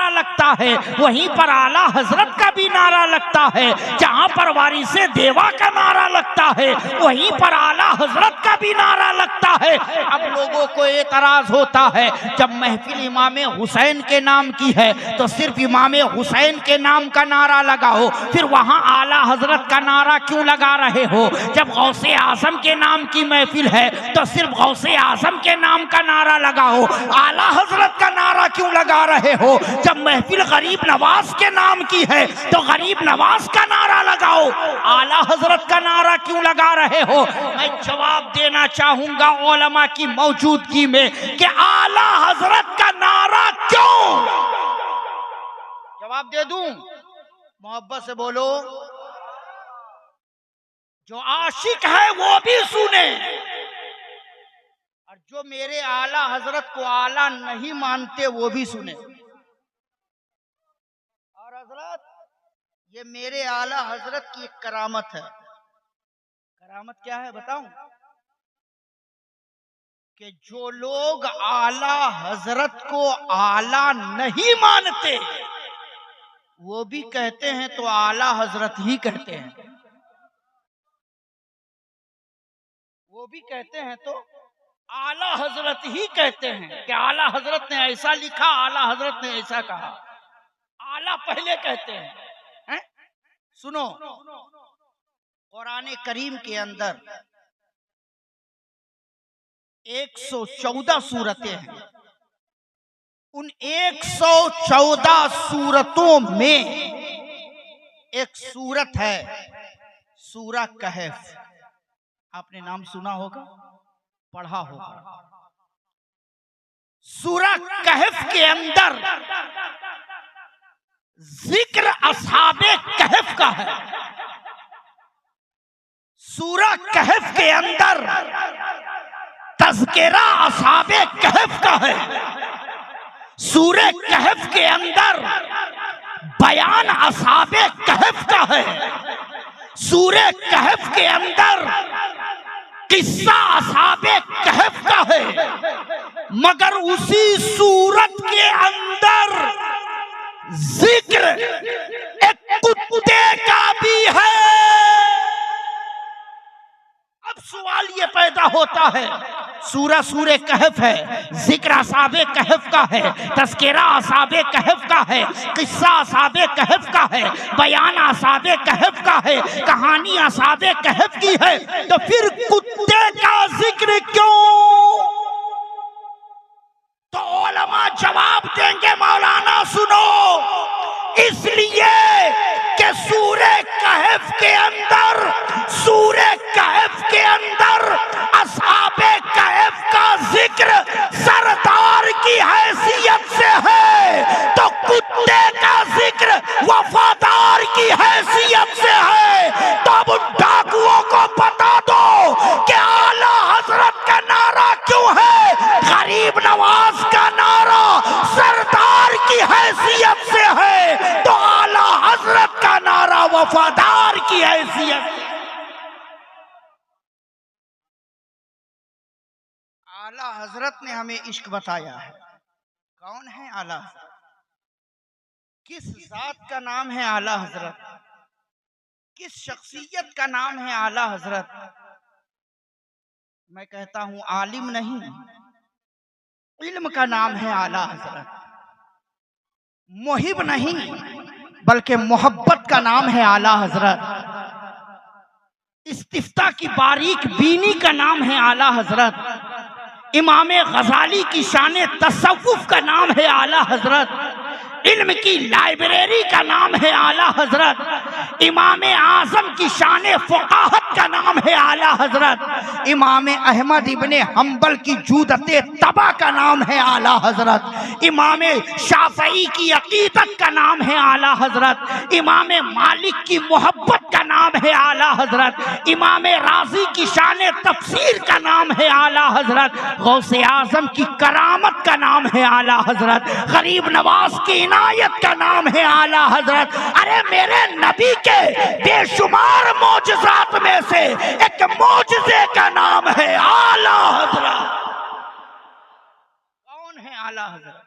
نعرہ لگتا ہے وہیں پر اعلیٰ حضرت کا بھی نعرہ لگتا ہے، جہاں پر وارث دیوا کا نعرہ لگتا ہے وہیں پر اعلیٰ حضرت کا بھی نعرہ لگتا ہے۔ اب لوگوں کو اعتراض ہوتا ہے جب محفل امام حسین کے نام کی ہے تو صرف امام حسین کے نام کا نعرہ لگاؤ، پھر وہاں اعلیٰ حضرت کا نعرہ کیوں لگا رہے ہو؟ جب غوث اعظم کے نام کی محفل ہے تو صرف غوث اعظم کے نام کا نعرہ لگاؤ، اعلیٰ حضرت کا نعرہ کیوں لگا رہے ہو؟ جب محفل غریب نواز کے نام کی ہے تو غریب نواز کا نعرہ لگاؤ، اعلیٰ حضرت کا نعرہ کیوں لگا رہے ہو؟ میں جواب دینا چاہوں گا علماء کی موجودگی میں کہ اعلیٰ حضرت کا نعرہ کیوں؟ جواب دے دوں؟ محبت سے بولو۔ جو عاشق ہے وہ بھی سنے، اور جو میرے اعلیٰ حضرت کو اعلیٰ نہیں مانتے وہ بھی سنے۔ اور حضرت یہ میرے اعلیٰ حضرت کی ایک کرامت ہے۔ کرامت کیا ہے بتاؤں؟ کہ جو لوگ اعلیٰ حضرت کو اعلیٰ نہیں مانتے وہ بھی کہتے ہیں تو اعلیٰ حضرت ہی کہتے ہیں، وہ بھی کہتے ہیں تو اعلیٰ حضرت ہی کہتے ہیں کہ اعلیٰ حضرت نے ایسا لکھا، اعلیٰ حضرت نے ایسا کہا، اعلیٰ پہلے کہتے ہیں۔ سنو، قرآن کریم کے اندر 114 سورتیں ہیں، ان 114 سورتوں میں ایک سورت ہے سورہ کہف۔ آپ نے نام سنا ہوگا، پڑھا ہوگا۔ سورہ کہف کے اندر ذکر اصحاب کہف کا ہے، سورہ کہف کے اندر تذکرہ اصحاب کہف کا ہے، سورہ کہف کے اندر بیان اصحاب کہف کا ہے، سورہ کہف کے اندر قصہ اصحاب کہف کا ہے، مگر اسی سورت کے اندر ذکر ایک کتے کا بھی ہے۔ اب سوال یہ پیدا ہوتا ہے، سورہ کہف ہے، ذکر اصحاب کہف کا ہے، تذکرہ اصحاب کہف کا ہے، قصہ اصحاب کہف کا ہے، بیان اصحاب کہف کا ہے، کہانی اصحاب کہف کی ہے، تو پھر کتے کا ذکر کیوں؟ تو علماء جواب دیں گے مولانا سنو، اس لیے کہ سورہ کہف کے اندر اصحاب کہف کا ذکر سردار کی حیثیت سے ہے، تو کتے کا ذکر وفادار کی حیثیت سے ہے۔ تو اب ان ڈاکوؤں کو بتا دو کہ اعلیٰ حضرت کا نعرہ کیوں ہے؟ غریب نواز کا نعرہ سردار کی حیثیت سے ہے، تو اعلیٰ حضرت کا نعرہ وفادار کی حیثیت۔ اعلیٰ حضرت نے ہمیں عشق بتایا ہے۔ کون ہے اعلیٰ حضرت؟ کس ذات کا نام ہے اعلیٰ حضرت؟ کس شخصیت کا نام ہے اعلیٰ حضرت؟ میں کہتا ہوں عالم نہیں، علم کا نام ہے اعلیٰ حضرت۔ محب نہیں بلکہ محبت کا نام ہے اعلیٰ حضرت۔ استفتاء کی باریک بینی کا نام ہے اعلیٰ حضرت۔ امام غزالی کی شان تصوف کا نام ہے اعلیٰ حضرت۔ علم کی لائبریری کا نام ہے اعلیٰ حضرت۔ امام اعظم کی شان فقاہت کا نام ہے اعلیٰ حضرت۔ امام احمد ابن حنبل کی جودت طبع کا نام ہے اعلیٰ حضرت۔ امام شافعی کی عقیدت کا نام ہے اعلیٰ حضرت۔ امام مالک کی محبت کا نام ہے اعلیٰ حضرت۔ امام رازی کی شان تفسیر کا نام ہے اعلیٰ حضرت۔ غوث اعظم کی کرامت کا نام ہے اعلیٰ حضرت۔ غریب نواز کی عنایت کا نام ہے اعلیٰ حضرت۔ ارے میرے نبی کے بے شمار معجزات میں سے ایک معجزے کا نام ہے اعلیٰ حضرت۔ کون ہے اعلیٰ حضرت؟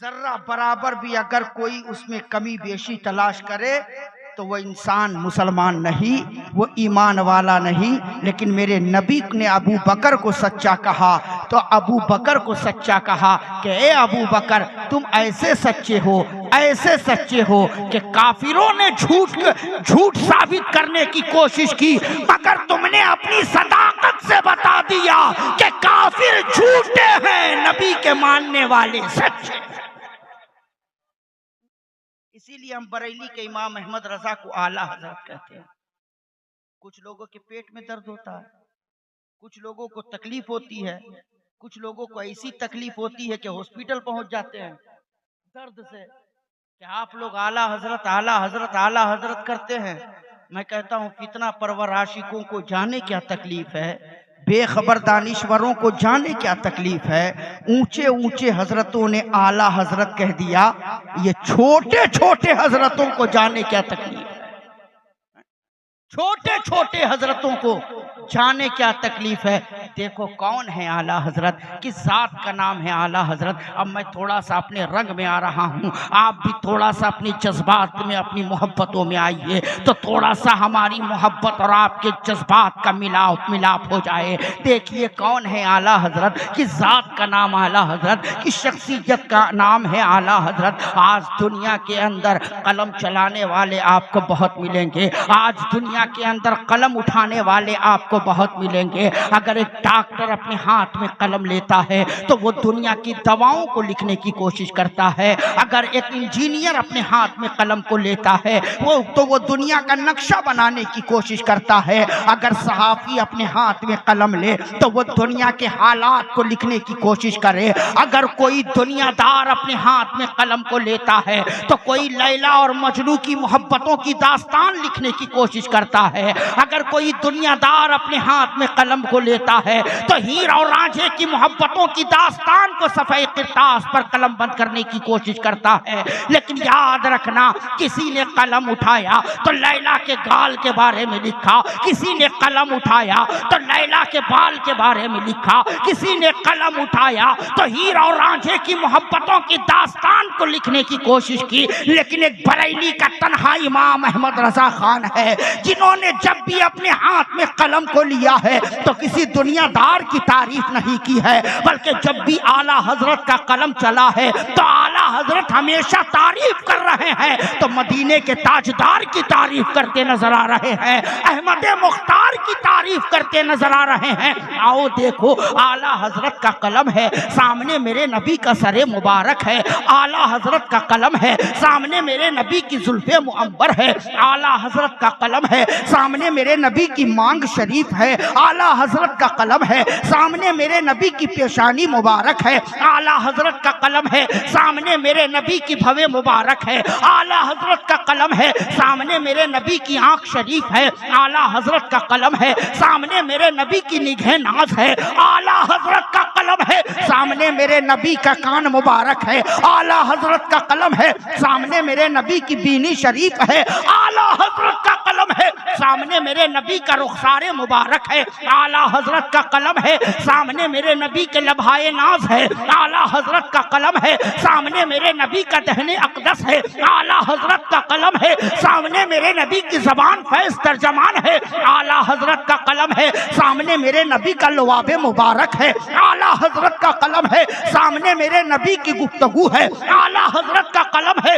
ذرہ برابر بھی اگر کوئی اس میں کمی بیشی تلاش کرے تو وہ انسان مسلمان نہیں، وہ ایمان والا نہیں۔ لیکن میرے نبی نے ابو بکر کو سچا کہا تو ابو بکر کو سچا کہا کہ اے ابو بکر تم ایسے سچے ہو، ایسے سچے ہو کہ کافروں نے جھوٹ ثابت کرنے کی کوشش کی، مگر تم نے اپنی صداقت سے بتا دیا کہ کافر جھوٹے ہیں، نبی کے ماننے والے سچے۔ اسی لیے ہم بریلی کے امام احمد رضا کو اعلیٰ حضرت کہتے ہیں۔ کچھ لوگوں کے پیٹ میں درد ہوتا ہے، کچھ لوگوں کو تکلیف ہوتی ہے، کچھ لوگوں کو ایسی تکلیف ہوتی ہے کہ ہاسپٹل پہنچ جاتے ہیں درد سے کہ آپ لوگ اعلیٰ حضرت اعلیٰ حضرت اعلیٰ حضرت کرتے ہیں۔ میں کہتا ہوں فتنہ پرور عاشقوں کو جانے کیا تکلیف ہے، بے خبر دانشوروں کو جانے کیا تکلیف ہے۔ اونچے اونچے حضرتوں نے اعلیٰ حضرت کہہ دیا، یہ چھوٹے چھوٹے حضرتوں کو جانے کیا تکلیف ہے، چھوٹے چھوٹے حضرتوں کو جانے کیا تکلیف ہے۔ دیکھو کون ہے اعلیٰ حضرت، کس ذات کا نام ہے اعلیٰ حضرت۔ اب میں تھوڑا سا اپنے رنگ میں آ رہا ہوں، آپ بھی تھوڑا سا اپنی جذبات میں اپنی محبتوں میں آئیے تو تھوڑا سا ہماری محبت اور آپ کے جذبات کا ملاپ ہو جائے۔ دیکھیے کون ہے اعلیٰ حضرت، کس ذات کا نام اعلیٰ حضرت، کس شخصیت کا نام ہے اعلیٰ حضرت۔ آج دنیا کے اندر قلم چلانے والے آپ کو بہت ملیں گے، آج دنیا کے اندر قلم اٹھانے والے آپ کو بہت ملیں گے۔ اگر ایک ڈاکٹر اپنے ہاتھ میں قلم لیتا ہے تو وہ دنیا کی دواؤں کو لکھنے کی کوشش کرتا ہے۔ اگر ایک انجینئر اپنے ہاتھ میں قلم کو لیتا ہے تو وہ دنیا کا نقشہ بنانے کی کوشش کرتا ہے۔ اگر صحافی اپنے ہاتھ میں قلم لے تو وہ دنیا کے حالات کو لکھنے کی کوشش کرے۔ اگر کوئی دنیا دار اپنے ہاتھ میں قلم کو لیتا ہے تو کوئی لیلا اور مجنوں کی محبتوں کی داستان لکھنے کی کوشش کرتا ہے۔ اگر کوئی دنیا دار اپنے ہاتھ میں قلم کو لیتا ہے تو ہیر اور رانجھے کی محبتوں کی داستان کو صفحہ کرتاس پر قلم بند کرنے کی کوشش کرتا ہے۔ لیکن یاد رکھنا، کسی نے قلم اٹھایا تو لیلا کے گال کے بارے میں لکھا، کسی نے قلم اٹھایا تو لیلا کے بال کے بارے میں لکھا، کسی نے قلم اٹھایا تو ہیر اور رانجھے کی محبتوں کی داستان کو لکھنے کی کوشش کی۔ لیکن ایک بریلی کا تنہا امام احمد رضا خان ہے جنہوں نے جب بھی اپنے ہاتھ میں قلم کو لیا ہے تو کسی دنیا دار کی تعریف نہیں کی ہے، بلکہ جب بھی اعلیٰ حضرت کا قلم چلا ہے تو اعلیٰ حضرت ہمیشہ تعریف کر رہے ہیں، تو مدینے کے تاجدار کی تعریف کرتے نظر آ رہے ہیں، احمد مختار کی تعریف کرتے نظر آ رہے ہیں۔ آؤ دیکھو اعلیٰ حضرت کا قلم ہے، سامنے میرے نبی کا سر مبارک ہے، اعلیٰ حضرت کا قلم ہے، سامنے میرے نبی کی زلف معبر ہے، اعلیٰ حضرت کا قلم ہے، سامنے میرے نبی کی مانگ شریف ہے، اعلیٰ حضرت کا قلم ہے، سامنے میرے نبی کی پیشانی مبارک ہے، اعلیٰ حضرت کا قلم ہے، سامنے میرے نبی کی بھوے مبارک ہے، اعلیٰ حضرت کا قلم ہے، سامنے میرے نبی کی آنکھ شریف ہے، اعلیٰ حضرت کا قلم ہے، سامنے میرے نبی کی نگہ ناز ہے، اعلیٰ حضرت کا قلم ہے، سامنے میرے نبی کا کان مبارک ہے، اعلیٰ حضرت کا قلم ہے، سامنے میرے نبی کی بینی شریف ہے، اعلیٰ حضرت کا قلم ہے، سامنے میرے نبی کا رخسار مبارک ہے، اعلیٰ حضرت کا قلم ہے، سامنے میرے نبی کے لبھائے ناز ہے، اعلیٰ حضرت کا قلم ہے، سامنے میرے نبی کا دہن اقدس ہے، اعلیٰ حضرت کا قلم ہے، سامنے میرے نبی کی زبان فیض ترجمان ہے، اعلیٰ حضرت کا قلم ہے، سامنے میرے نبی کا لواب مبارک ہے، اعلیٰ حضرت کا قلم ہے، سامنے میرے نبی کی گفتگو ہے، اعلیٰ حضرت کا قلم ہے،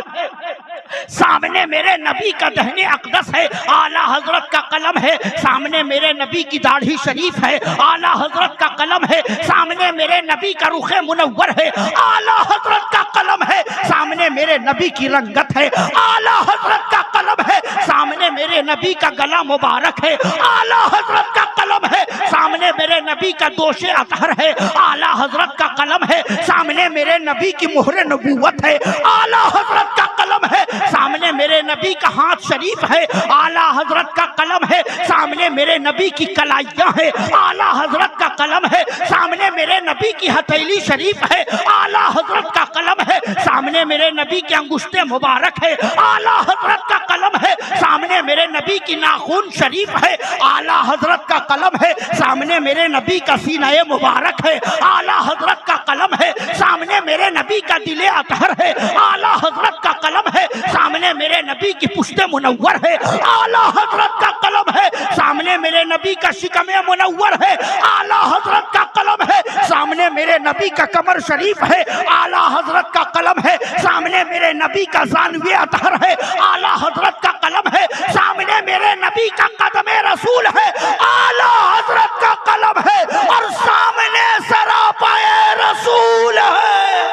سامنے میرے نبی کا دہن اقدس ہے، اعلیٰ حضرت کا قلم ہے، سامنے میرے نبی کی داڑھی شریف ہے، اعلیٰ حضرت کا قلم ہے، سامنے میرے نبی کا رخ منور ہے، اعلیٰ حضرت کا قلم ہے، سامنے میرے نبی کی رنگت ہے، اعلیٰ حضرت کا قلم ہے، سامنے میرے نبی کا گلا مبارک ہے، اعلیٰ حضرت کا قلم ہے، سامنے میرے نبی کا دوش اطہر ہے، اعلیٰ حضرت کا قلم ہے، سامنے میرے نبی کی مہر نبوت ہے، اعلیٰ حضرت کا قلم ہے، سامنے میرے نبی کا ہاتھ شریف ہے، اعلیٰ حضرت کا قلم ہے، سامنے میرے نبی کی کلائیاں ہیں، اعلیٰ حضرت کا قلم ہے، سامنے میرے نبی کی ہتھیلی شریف ہے، اعلیٰ حضرت کا قلم ہے، سامنے میرے نبی کے انگشتے مبارک ہے، اعلیٰ حضرت کا قلم قلم ہے، سامنے میرے نبی کی ناخن شریف ہے، اعلیٰ حضرت کا قلم ہے، سامنے میرے نبی کا سینہ مبارک ہے، اعلیٰ حضرت کا قلم ہے، سامنے میرے نبی کا دل اطہر ہے، اعلیٰ حضرت کا قلم ہے، سامنے میرے نبی کی پشت منور ہے، اعلیٰ حضرت کا قلم ہے، سامنے میرے نبی کا شکم منور ہے، اعلیٰ حضرت کا قلم ہے، سامنے میرے نبی کا کمر شریف ہے، اعلیٰ حضرت کا قلم ہے، سامنے میرے نبی کا زانوی اطہر ہے، اعلیٰ حضرت کا قلم ہے، سامنے میرے نبی کا قدم رسول ہے، اعلیٰ حضرت کا قلم ہے، اور سامنے سراپائے رسول ہے۔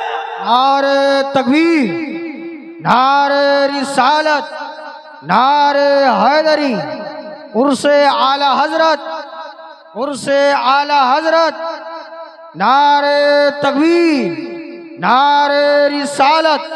نعرہ تکبیر، نعرہ رسالت، نعرہ حیدری، عرس اعلی حضرت، عرس اعلی حضرت، نعرہ تکبیر، نعرہ رسالت۔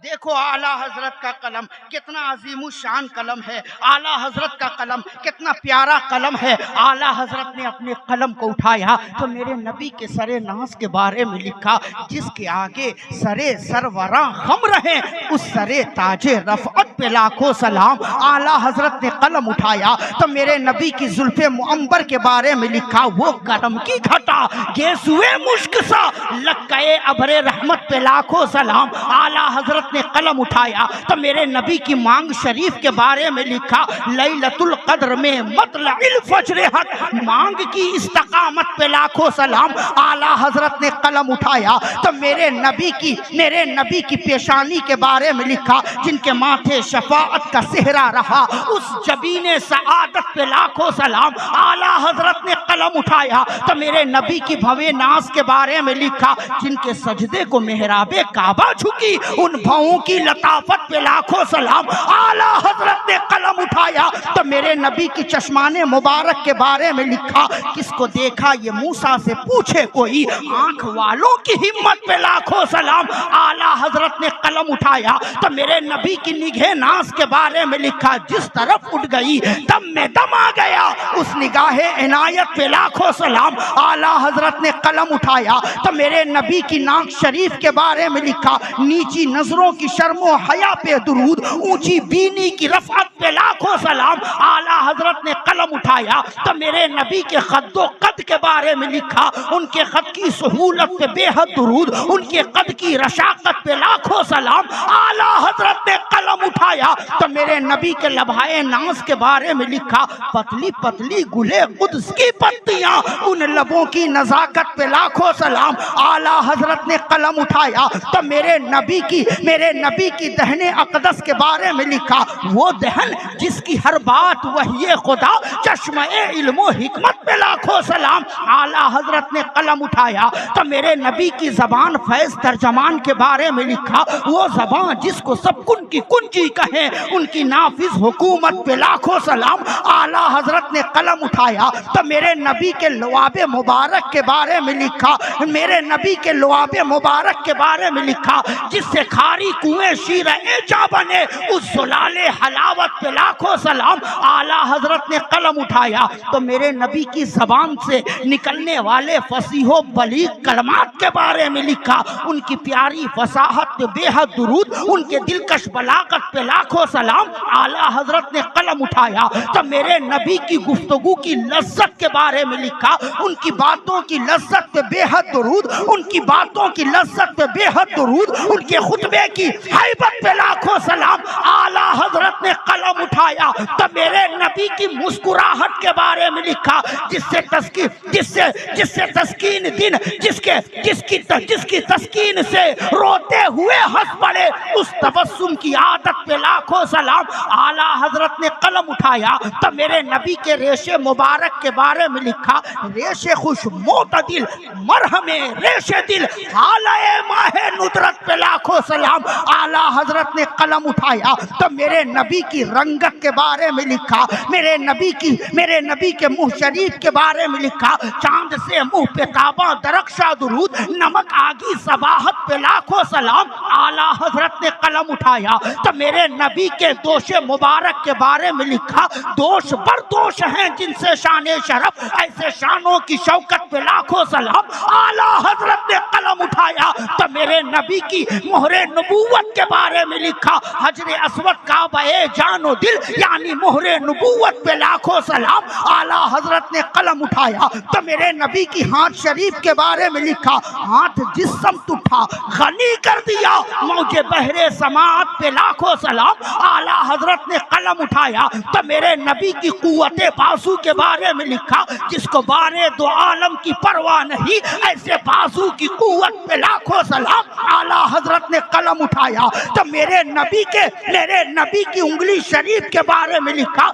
دیکھو اعلیٰ حضرت کا قلم کتنا عظیم الشان قلم ہے، اعلیٰ حضرت کا قلم کتنا پیارا قلم ہے۔ اعلیٰ حضرت نے اپنے قلم کو اٹھایا تو میرے نبی کے سر ناز کے بارے میں لکھا، جس کے آگے سرے سروراں خم رہے اس سرے تاج رفعت پہ لاکھوں سلام۔ اعلیٰ حضرت نے قلم اٹھایا تو میرے نبی کی زلف معمبر کے بارے میں لکھا، وہ کرم کی گھٹا گیسوئے مشک سا لکے ابر رحمت پہ لاکھوں سلام۔ اعلیٰ حضرت نے قلم اٹھایا تو میرے نبی کی مانگ شریف کے بارے میں لکھا، لیلۃ القدر میں مطلع الفجر حق مانگ کی استقامت پہ لاکھوں سلام۔ اعلیٰ حضرت نے قلم اٹھایا تو میرے نبی کی پیشانی کے بارے میں لکھا، جن کے ماتھے شفاعت کا صحرا رہا اس جبین سعادت پہ لاکھوں سلام۔ اعلیٰ حضرت نے قلم اٹھایا تو میرے نبی کی بھوے ناز کے بارے میں لکھا، جن کے سجدے کو محراب کعبہ جھکی ان کی لطافت پہ لاکھوں سلام۔ اعلیٰ حضرت نے قلم اٹھایا تو میرے نبی کی چشمان مبارک کے بارے میں لکھا، کس کو دیکھا یہ موسیٰ سے پوچھے کوئی، آنکھ والوں کی ہمت پہ لاکھوں سلام۔ اعلیٰ حضرت نے قلم اٹھایا تو میرے نبی کی نگہ ناز کے بارے میں لکھا، جس طرف اٹھ گئی دم میں دم آ گیا اس نگاہ عنایت پہ لاکھوں سلام۔ اعلیٰ حضرت نے قلم اٹھایا تو میرے نبی کی ناک شریف کے بارے میں لکھا، نیچی نظروں کی شرم و حیا پہ درود، اونچی بینی کی رفعت پہ لاکھوں سلام۔ اعلیٰ حضرت نے قلم اٹھایا تو میرے نبی کے قد و قد کے بارے میں لکھا، ان کے قد کی سہولت پہ بے حد درود، ان کے قد کی رشاقت پہ لاکھوں سلام۔ اعلیٰ حضرت نے قلم اٹھایا تو میرے نبی کے لبھائے ناز کے بارے میں لکھا، پتلی پتلی گلے قدس کی پتیاں ان لبوں کی نزاکت پہ لاکھوں سلام۔ اعلیٰ حضرت نے قلم اٹھایا تو میرے نبی کی دہن اقدس کے بارے میں لکھا، وہ دہن جس کی ہر بات وحی خدا چشمہ علم و حکمت پہ لاکھوں سلام۔ اعلیٰ حضرت نے قلم اٹھایا تو میرے نبی کی زبان فیض ترجمان کے بارے میں لکھا، وہ زبان جس کو سب کن کی کنجی کہیں ان کی نافذ حکومت پہ لاکھوں سلام۔ اعلیٰ حضرت نے قلم اٹھایا تو میرے نبی کے لعاب مبارک کے بارے میں لکھا، میرے نبی کے لعاب مبارک کے بارے میں لکھا، جس سے کھاری کنویں شیرہ جا بنے اس زلال حلاوت پہ لاکھوں سلام۔ اعلیٰ حضرت نے قلم اٹھایا تو میرے نبی کی زبان سے نکلنے والے فصیح و بلیغ کلمات کے بارے میں لکھا، ان کی پیاری فصاحت پہ بے حد درود، ان کے دلکش بلاغت پہ لاکھوں سلام۔ اعلیٰ حضرت نے قلم اٹھایا تو میرے نبی کی گفتگو کی لذت کے بارے میں لکھا، ان کی باتوں کی لذت پہ بے حد درود، ان کی باتوں کی لذت پہ بے حد درود، ان کے خطبے کی ہیبت پہ لاکھوں سلام۔ اعلیٰ حضرت نے قلم اٹھایا تو میرے نبی کی مسکراہٹ کے بارے میں لکھا، جس سے تسکین دن جس کی تسکین سے روتے ہوئے ہنس پڑے اس تبسم کی عادت پہ لاکھوں سلام۔ اعلیٰ حضرت نے قلم اٹھایا تو میرے نبی کے ریش مبارک کے بارے میں لکھا، ریش خوش معتدل مرہم ریش دل حالہ ماہ ندرت پہ لاکھوں سلام۔ اعلیٰ حضرت نے قلم اٹھایا تو میرے نبی کی رنگت کے بارے میں لکھا، میرے نبی کے منہ شریف کے بارے میں لکھا، چاند سے منہ پہ تاباں درخشاں درود، نمک آگی صباحت پہ لاکھوں سلام۔ اعلیٰ حضرت نے قلم اٹھایا تو میرے نبی کے دوش مبارک کے بارے میں لکھا دوش بر دوش ہیں جن سے شان شرف ایسے شانوں کی شوکت پہ لاکھوں سلام. اعلیٰ حضرت نے قلم اٹھایا تو میرے نبی کی مہر نبوت کے بارے میں لکھا حجر اسود کعبہ جان و دل یعنی مہر نبوت پہ لاکھوں سلام. اعلیٰ حضرت نے قلم اٹھایا تو میرے نبی کی ہاتھ شریف کے بارے میں لکھا ہاتھ جس سمت اٹھا غنی کر دیا موج بحر سماعت پہ لاکھوں سلام. اعلیٰ حضرت نے قلم اٹھایا تو میرے نبی کی قوت بازو کے بارے میں لکھا جس کو بارے دو عالم کی پرواہ نہیں ایسے بازو کی قوت پہ لاکھوں سلام. اعلیٰ حضرت نے قلم اٹھایا تو میرے نبی کی انگلی شریف کے بارے میں لکھا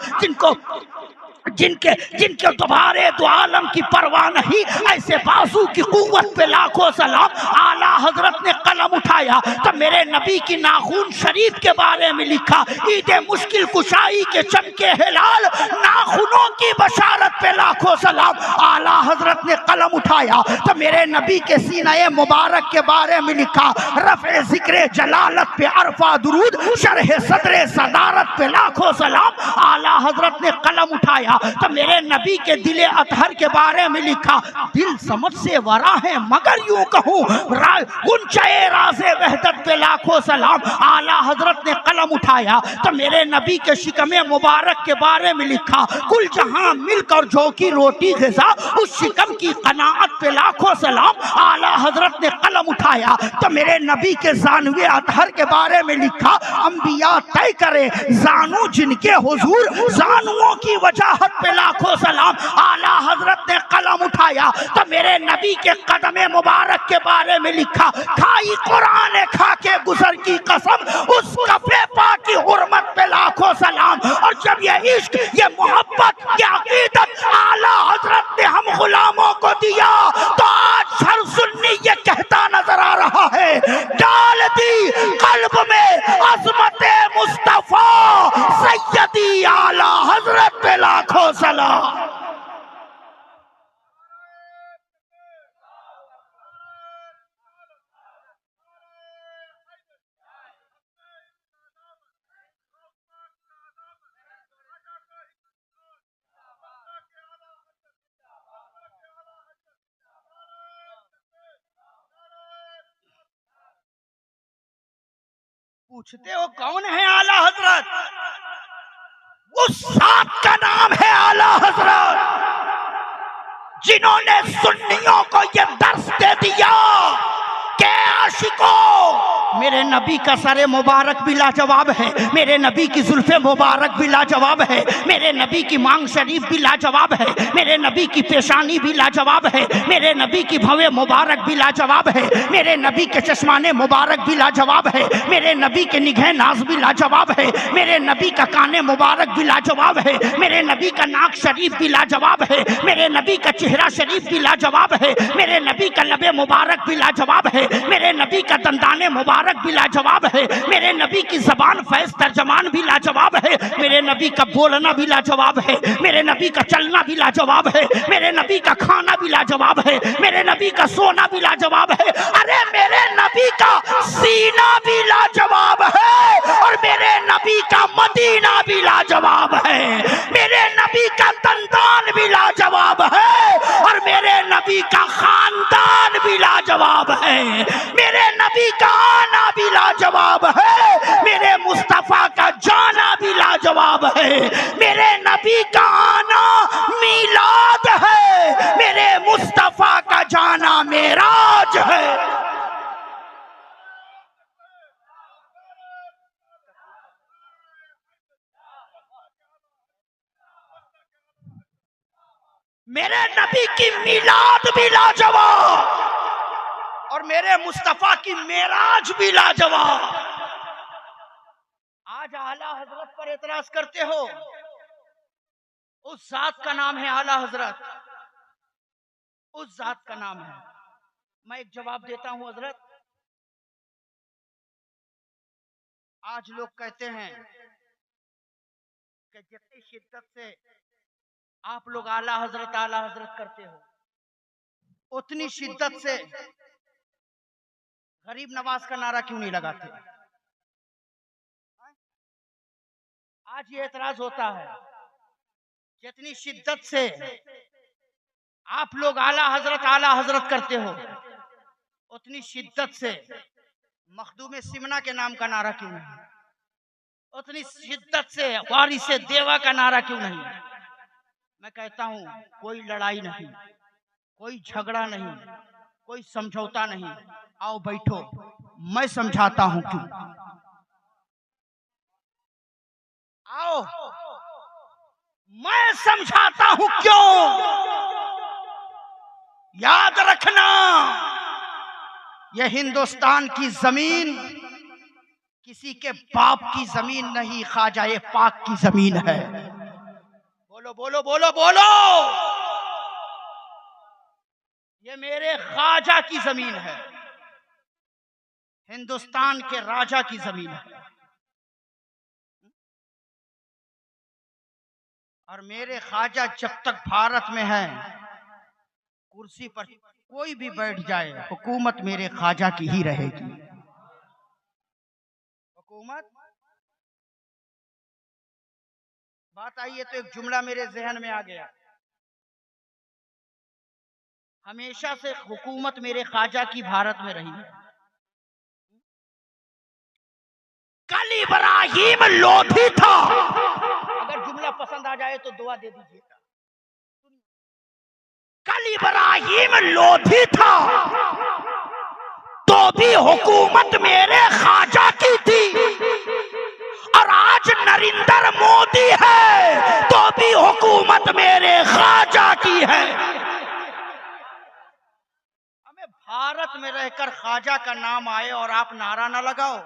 جن کے دوبارے دو عالم کی پرواہ نہیں ایسے بازو کی قوت پہ لاکھوں سلام. اعلیٰ حضرت نے قلم اٹھایا تو میرے نبی کی ناخن شریف کے بارے میں لکھا عید مشکل کشائی کے چمکے ہلال ناخنوں کی بشارت پہ لاکھوں سلام. اعلیٰ حضرت نے قلم اٹھایا تو میرے نبی کے سینہ مبارک کے بارے میں لکھا رفع ذکر جلالت پہ عرفہ درود شرح صدر صدارت پہ لاکھوں سلام. اعلیٰ حضرت نے قلم اٹھایا تو میرے نبی کے دل اطہر کے بارے میں لکھا دل سمجھ سے ورا ہے مگر یوں کہوں گنچے راز وحدت پہ لاکھوں سلام. اعلیٰ حضرت نے قلم اٹھایا تو میرے نبی کے شکم مبارک کے بارے میں لکھا کل جہاں مل کر جو کی روٹی غذا اس شکم کی قناعت پہ لاکھوں سلام. اعلیٰ حضرت نے قلم اٹھایا تو میرے نبی کے زانوے اطہر کے بارے میں لکھا انبیاء طے کرے زانو جن کے حضور زانووں کی وجاہت پہ لاکھوں سلام. اعلیٰ حضرت نے قلم اٹھایا تو میرے نبی کے قدم مبارک کے بارے میں لکھا کھائی قرآن کھا کے گزر کی قسم اس کفے پاک کی حرمت پہ لاکھوں سلام. اور جب یہ عشق یہ محبت یہ عقیدت اعلیٰ حضرت نے ہم غلاموں کو دیا تو آج ہر سنی یہ کہتا نظر آ رہا ہے ڈال دی قلب میں عظمت مصطفیٰ سیدی اعلیٰ حضرت پہ لاکھوں سلام. پوچھتے ہو کون ہے اعلیٰ حضرت اس ذات کا نام ہے اعلیٰ حضرت جنہوں نے سنیوں کو یہ درس دے دیا کہ عاشقوں میرے نبی کا سر مبارک بھی لاجواب ہے میرے نبی کی زلف مبارک بھی لاجواب ہے میرے نبی کی مانگ شریف بھی لاجواب ہے میرے نبی کی پیشانی بھی لاجواب ہے میرے نبی کی بھویں مبارک بھی لاجواب ہے میرے نبی کے چشمان مبارک بھی لاجواب ہے میرے نبی کے نگہ ناز بھی لاجواب ہے میرے نبی کا کان مبارک بھی لاجواب ہے میرے نبی کا ناک شریف بھی لاجواب ہے میرے نبی کا چہرہ شریف بھی لاجواب ہے میرے نبی کا لب مبارک بھی لاجواب ہے میرے نبی کا دندان مبارک بھی لاجواب ہے میرے نبی کی زبان فیض ترجمان بھی لاجواب ہے میرے نبی کا بولنا بھی لاجواب ہے میرے نبی کا چلنا بھی لاجواب ہے میرے نبی کا کھانا بھی لاجواب ہے میرے نبی کا سونا بھی لاجواب ہے ارے میرے نبی کا سینہ بھی لاجواب ہے اور میرے نبی کا مدینہ بھی لاجواب ہے میرے نبی کا دندان بھی لاجواب ہے اور میرے نبی کا خاندان بھی لاجواب ہے میرے نبی کا آنا بھی لاجواب ہے میرے مصطفیٰ کا جانا بھی لاجواب ہے میرے نبی کا آنا میلاد ہے میرے مصطفیٰ کا جانا معراج ہے. میرے نبی کی میلاد بھی لاجواب اور میرے مصطفیٰ کی معراج بھی لاجواب. آج اعلیٰ حضرت پر اعتراض کرتے ہو اس ذات کا نام ہے اعلیٰ حضرت اس ذات کا نام ہے. میں ایک جواب دیتا ہوں حضرت آج لوگ کہتے ہیں کہ جتنی شدت سے آپ لوگ اعلیٰ حضرت کرتے ہو اتنی شدت سے غریب نواز کا نعرہ کیوں نہیں لگاتے؟ آج یہ اعتراض ہوتا ہے جتنی شدت سے آپ لوگ اعلی حضرت کرتے ہو اتنی شدت سے مخدوم سمنا کے نام کا نعرہ کیوں نہیں؟ اتنی شدت سے وارث دیوا کا نعرہ کیوں نہیں؟ میں کہتا ہوں کوئی لڑائی نہیں، کوئی جھگڑا نہیں، کوئی سمجھوتا نہیں، آؤ بیٹھو میں سمجھاتا ہوں کیوں۔ آؤ میں سمجھاتا ہوں کیوں۔ یاد رکھنا یہ ہندوستان کی زمین کسی کے باپ کی زمین نہیں، خواجہ پاک کی زمین ہے۔ بولو بولو بولو بولو، یہ میرے خواجہ کی زمین ہے، ہندوستان کے راجہ کی زمین ہے، اور میرے خواجہ جب تک بھارت میں ہیں کرسی پر کوئی بھی بیٹھ جائے حکومت میرے خواجہ کی ہی رہے گی۔ حکومت بات آئی ہے تو ایک جملہ میرے ذہن میں آ گیا، ہمیشہ سے حکومت میرے خواجہ کی بھارت میں رہی ہے۔ کل ابراہیم لودھی تھا، اگر جملہ پسند آ جائے تو دعا دے دیجیے گا۔ کل ابراہیم لودھی تھا تو بھی حکومت میرے خواجہ کی تھی، اور آج نریندر مودی ہے تو بھی حکومت میرے خواجہ کی ہے۔ ہمیں بھارت میں رہ کر خواجہ کا نام آئے اور آپ نعرہ نہ لگاؤ،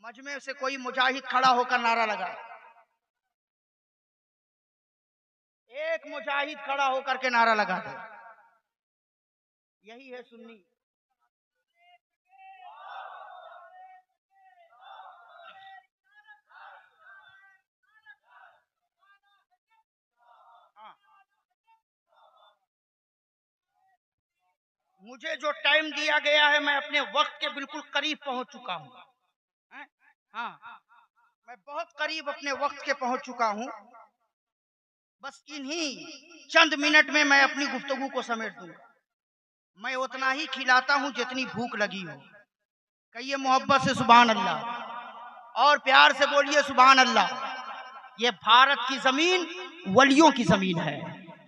مجمع سے کوئی مجاہد کھڑا ہو کر نعرہ لگائے، ایک مجاہد کھڑا ہو کر کے نعرہ لگا دے، یہی ہے سنی۔ مجھے جو ٹائم دیا گیا ہے میں اپنے وقت کے بالکل قریب پہنچ چکا ہوں، ہاں میں بہت قریب اپنے وقت کے پہنچ چکا ہوں، بس انہی چند منٹ میں میں اپنی گفتگو کو سمیٹ دوں گا۔ میں اتنا ہی کھلاتا ہوں جتنی بھوک لگی ہو، کہیے محبت سے سبحان اللہ، اور پیار سے بولیے سبحان اللہ۔ یہ بھارت کی زمین ولیوں کی زمین ہے،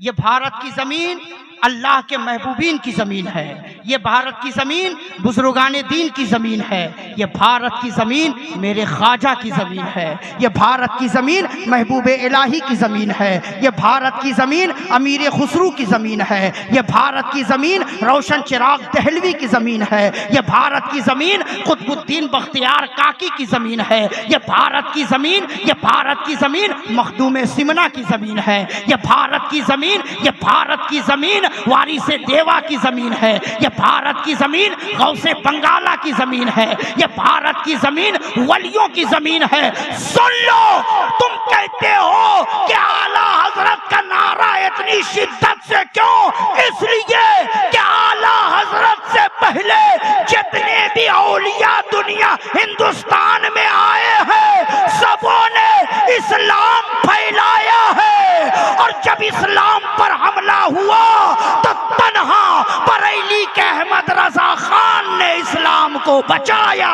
یہ بھارت کی زمین اللہ کے محبوبین کی زمین ہے، یہ بھارت کی زمین بزرگان دین کی زمین ہے، یہ بھارت کی زمین میرے خواجہ کی زمین ہے، یہ بھارت کی زمین محبوب الہی کی زمین ہے، یہ بھارت کی زمین امیر خسرو کی زمین ہے، یہ بھارت کی زمین روشن چراغ دہلوی کی زمین ہے، یہ بھارت کی زمین قطب الدین بختیار کاکی کی زمین ہے، یہ بھارت کی زمین، یہ بھارت کی زمین مخدوم سمنا کی زمین ہے، یہ بھارت کی زمین، یہ بھارت کی زمین وارث دیوا کی زمین ہے، یہ بھارت کی زمین غوث بنگالہ کی زمین ہے، یہ بھارت کی زمین ولیوں کی زمین ہے۔ سن لو، تم کہتے ہو کہ اعلیٰ حضرت کا نعرہ اتنی شدت سے کیوں؟ اس لیے کہ اعلیٰ حضرت سے پہلے جتنے بھی اولیاء دنیا ہندوستان میں آئے ہیں سبوں نے اسلام پھیلایا ہے، اور جب اسلام پر حملہ ہوا تو تنہا بریلی کے احمد رضا خان نے اسلام کو بچایا،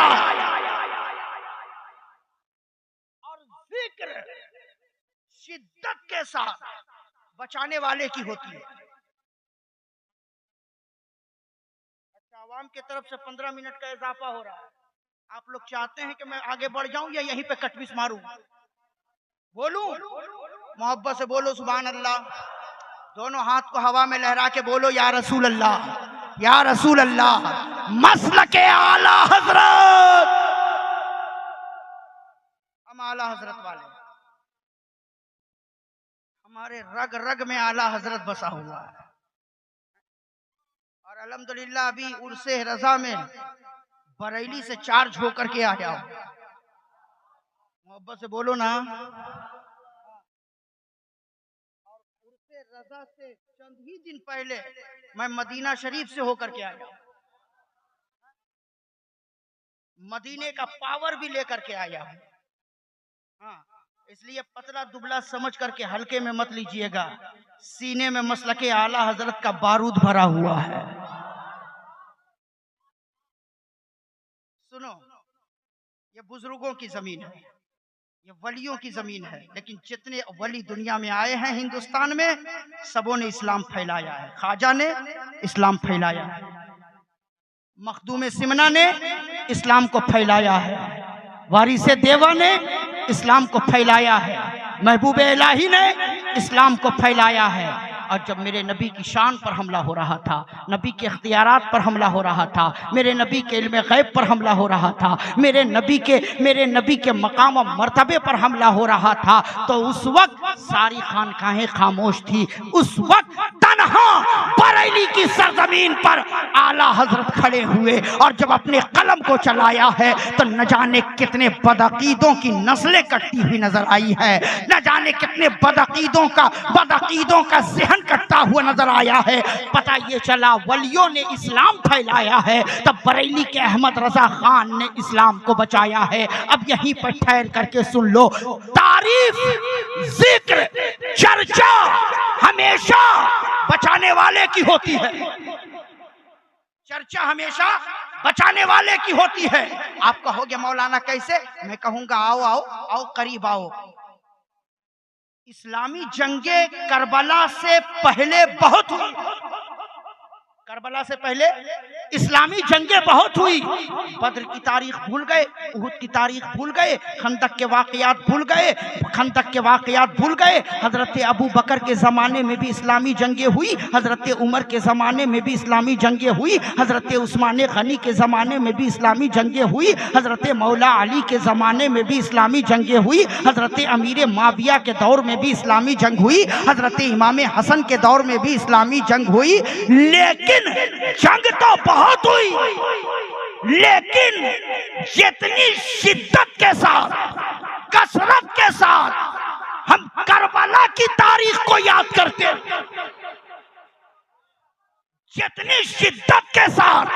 اور ذکر شدت کے ساتھ بچانے والے کی ہوتی ہے۔ اچھا، عوام کی طرف سے 15 منٹ کا اضافہ ہو رہا ہے، آپ لوگ چاہتے ہیں کہ میں آگے بڑھ جاؤں یا یہیں پہ کٹویس ماروں؟ بولوں؟ محبت سے بولو سبحان اللہ، دونوں ہاتھ کو ہوا میں لہرا کے بولو یا رسول اللہ، یا رسول اللہ۔ مسلک اعلیٰ حضرت، ہم اعلیٰ حضرت والے، ہمارے رگ رگ میں اعلیٰ حضرت بسا ہوا ہے، اور الحمدللہ ابھی عرس رضا میں بریلی سے چارج ہو کر کے آیا ہوں۔ محبت سے بولو نا۔ اور عرس رضا سے چند ہی دن پہلے میں مدینہ شریف سے ہو کر کے آیا ہوں، مدینے کا پاور بھی لے کر کے آیا ہوں۔ ہاں، اس لیے پتلا دبلا سمجھ کر کے ہلکے میں مت لیجئے گا، سینے میں مسلک اعلیٰ حضرت کا بارود بھرا ہوا ہے۔ سنو، یہ بزرگوں کی زمین ہے، یہ ولیوں کی زمین ہے، لیکن جتنے ولی دنیا میں آئے ہیں ہندوستان میں، سبوں نے اسلام پھیلایا ہے۔ خواجہ نے اسلام پھیلایا ہے، مخدوم سمنہ نے اسلام کو پھیلایا ہے، وارث دیوا نے اسلام کو پھیلایا ہے، محبوب الہی نے اسلام کو پھیلایا ہے۔ اور جب میرے نبی کی شان پر حملہ ہو رہا تھا، نبی کے اختیارات پر حملہ ہو رہا تھا، میرے نبی کے علم غیب پر حملہ ہو رہا تھا، میرے نبی کے مقام و مرتبے پر حملہ ہو رہا تھا، تو اس وقت ساری خانقاہیں خاموش تھی۔ اس وقت تنہا بریلی کی سرزمین پر اعلیٰ حضرت کھڑے ہوئے، اور جب اپنے قلم کو چلایا ہے تو نہ جانے کتنے بدعقیدوں کی نسلیں کٹتی ہوئی نظر آئی ہے، نہ جانے کتنے بدعقیدوں کا ذہن کٹتا ہوا نظر آیا ہے۔ پتہ یہ چلا ولیوں نے اسلام پھیلایا ہے، تب بریلی کے احمد رضا خان نے اسلام کو بچایا ہے۔ اب یہیں پر ٹھہر کر کے سن لو، تعریف، ذکر، چرچا ہمیشہ بچانے والے کی ہوتی ہے، چرچا ہمیشہ بچانے والے کی ہوتی ہے۔ آپ کہو گے مولانا کیسے؟ میں کہوں گا آؤ آؤ آؤ قریب آؤ۔ اسلامی جنگیں کربلا سے پہلے بہت ہوئی، کربلا سے پہلے اسلامی جنگیں بہت ہوئی۔ بدر کی تاریخ بھول گئے، احد کی تاریخ بھول گئے، خندق کے واقعات بھول گئے۔ حضرت ابو بکر کے زمانے میں بھی اسلامی جنگیں ہوئی، حضرت عمر کے زمانے میں بھی اسلامی جنگیں ہوئی، حضرت عثمان غنی کے زمانے میں بھی اسلامی جنگیں ہوئی، حضرت مولا علی کے زمانے میں بھی اسلامی جنگیں ہوئی، حضرت امیر معاویہ کے دور میں بھی اسلامی جنگ ہوئی، حضرت امام حسن کے دور میں بھی اسلامی جنگ ہوئی۔ لیکن جنگ تو بہت ہوئی، لیکن جتنی شدت کے ساتھ، کثرت کے ساتھ ہم کربلا کی تاریخ کو یاد کرتے ہیں، جتنی شدت کے ساتھ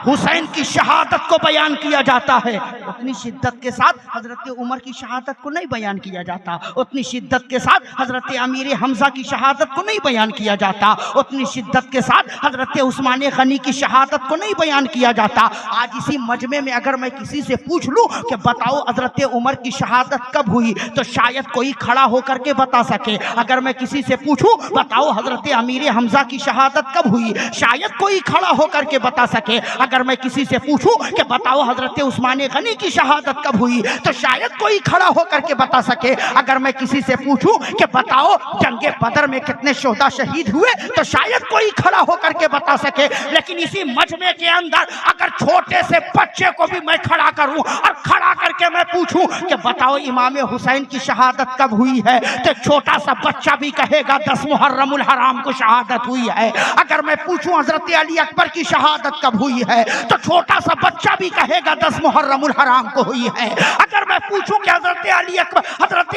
حسین کی شہادت کو بیان کیا جاتا ہے، اتنی شدت کے ساتھ حضرت عمر کی شہادت کو نہیں بیان کیا جاتا، اتنی شدت کے ساتھ حضرت امیر حمزہ کی شہادت کو نہیں بیان کیا جاتا، اتنی شدت کے ساتھ حضرت عثمان غنی کی شہادت کو نہیں بیان کیا جاتا۔ آج اسی مجمع میں اگر میں کسی سے پوچھ لوں کہ بتاؤ حضرت عمر کی شہادت کب ہوئی، تو شاید کوئی کھڑا ہو کر کے بتا سکے۔ اگر میں کسی سے پوچھوں بتاؤ حضرت امیر حمزہ کی شہادت کب ہوئی، شاید کوئی کھڑا ہو کر کے بتا سکے۔ اگر میں کسی سے پوچھوں کہ بتاؤ حضرت عثمان غنی کی شہادت کب ہوئی، تو شاید کوئی کھڑا ہو کر کے بتا سکے۔ اگر میں کسی سے پوچھوں کہ بتاؤ جنگ بدر میں کتنے شہداء شہید ہوئے، تو شاید کوئی کھڑا ہو کر کے بتا سکے۔ لیکن اسی مجمع کے اندر اگر چھوٹے سے بچے کو بھی میں کھڑا کروں اور کھڑا کر کے میں پوچھوں کہ بتاؤ امام حسین کی شہادت کب ہوئی ہے، تو چھوٹا سا بچہ بھی کہے گا 10 محرم الحرام کو شہادت ہوئی ہے۔ اگر میں پوچھوں حضرت علی اکبر کی شہادت کب ہوئی ہے، تو چھوٹا سا بچہ بھی کہے گا 10 محرم الحرام کو ہوئی ہے۔ اگر میں پوچھوں کہ حضرت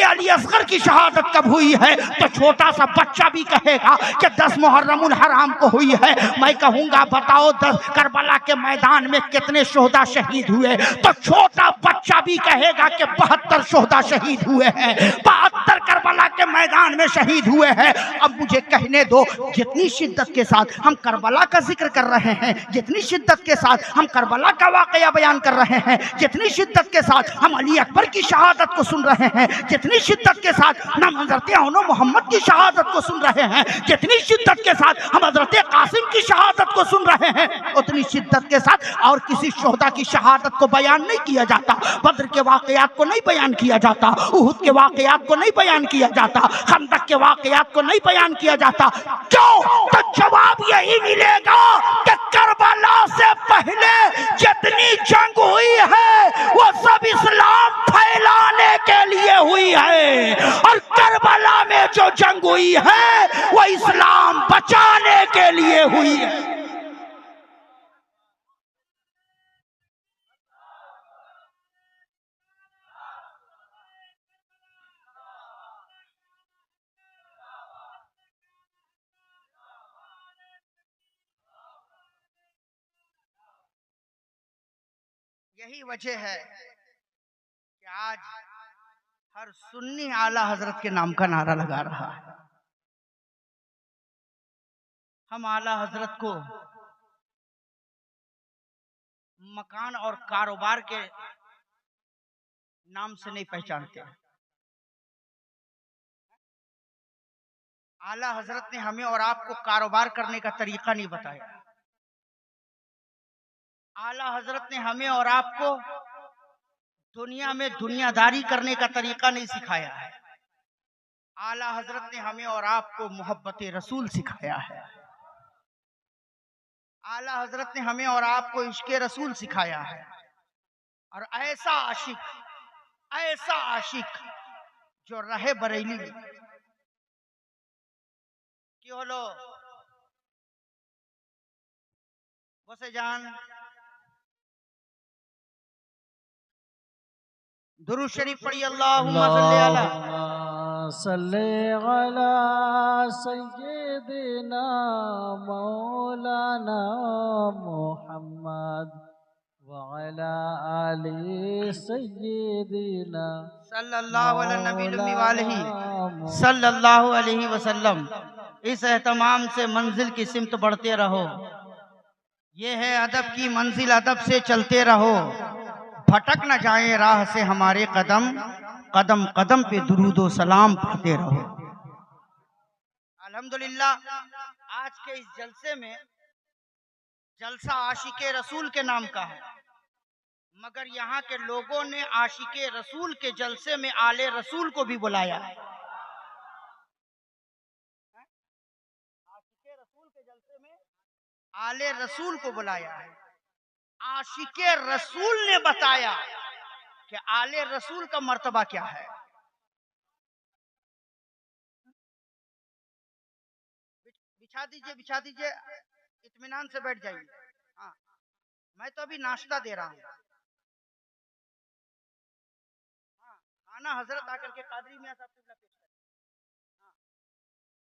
علی اصغر کی شہادت کب ہوئی ہے، تو چھوٹا سا بچہ بھی کہے گا کہ 10 محرم الحرام کو ہوئی ہے۔ میں کہوں گا بتاؤ کربلا کے میدان میں کتنے شہداء شہید ہوئے، تو چھوٹا بچہ بھی کہے گا کہ 72 شہداء شہید ہوئے ہیں، 72 کربلا کے میدان میں شہید ہوئے ہیں۔ اب مجھے کہنے دو، جتنی شدت کے ساتھ ہم کربلا کا ذکر کر رہے ہیں، جتنی شدت کے ساتھ ہم کربلا کا واقعہ بیان کر رہے ہیں، جتنی شدت کے ساتھ ہم علی اکبر کی شہادت کو سن رہے ہیں، جتنی شدت کے ساتھ ہم حضرت اون محمد کی شہادت کو سن رہے ہیں، جتنی شدت کے ساتھ ہم حضرت قاسم کی شہادت کو سن رہے ہیں، اتنی شدت کے ساتھ اور کسی شہداء کی شہادت کو بیان نہیں کیا جاتا۔ بدر کے واقعات کو نہیں بیان کیا جاتا، احد کے واقعات کو نہیں بیان کیا جاتا، خندق کے واقعات کو نہیں بیان کیا جاتا۔ کیوں؟ تو جواب یہی ملے گا کہ کربلا سے پہلے جتنی جنگ ہوئی ہے وہ سب اسلام پھیلانے کے لیے ہوئی ہے، اور کربلا میں جو جنگ ہوئی ہے وہ اسلام بچانے کے لیے ہوئی ہے۔ یہی وجہ ہے کہ آج ہر سنی اعلی حضرت کے نام کا نعرہ لگا رہا ہے. ہم اعلی حضرت کو مکان اور کاروبار کے نام سے نہیں پہچانتے. اعلی حضرت نے ہمیں اور آپ کو کاروبار کرنے کا طریقہ نہیں بتایا. اعلی حضرت نے ہمیں اور آپ کو دنیا میں دنیا داری کرنے کا طریقہ نہیں سکھایا ہے. اعلی حضرت نے ہمیں اور آپ کو محبت رسول سکھایا ہے. اعلی حضرت نے ہمیں اور آپ کو عشق رسول سکھایا ہے. اور ایسا عاشق جو رہے بریلی میں. کی ہلو بسے جان درود شریف پڑھی. اللہم صلی علی اللہم صلی علی سیدنا مولانا محمد وعلی آل سیدنا صلی اللہ علیہ نبی والہ صلی اللہ علیہ وسلم. اس اہتمام سے منزل کی سمت بڑھتے رہو. یہ ہے ادب کی منزل, ادب سے چلتے رہو. بھٹک نہ جائیں راہ سے ہمارے قدم, قدم قدم پہ درود و سلام پڑھتے رہو. الحمدللہ آج کے اس جلسے میں جلسہ عاشق رسول کے نام کا ہے, مگر یہاں کے لوگوں نے عاشق رسول کے جلسے میں آل رسول کو بھی بلایا ہے. عاشق رسول کے جلسے میں آل رسول کو بلایا ہے. عاشق رسول نے بتایا کہ آل رسول کا مرتبہ کیا ہے. بچھا دیجئے اطمینان سے بیٹھ جائیے. ہاں میں تو ابھی ناشتہ دے رہا ہوں. آنا حضرت آ کر کے قادری میاں صاحب قبلہ پیش کریں.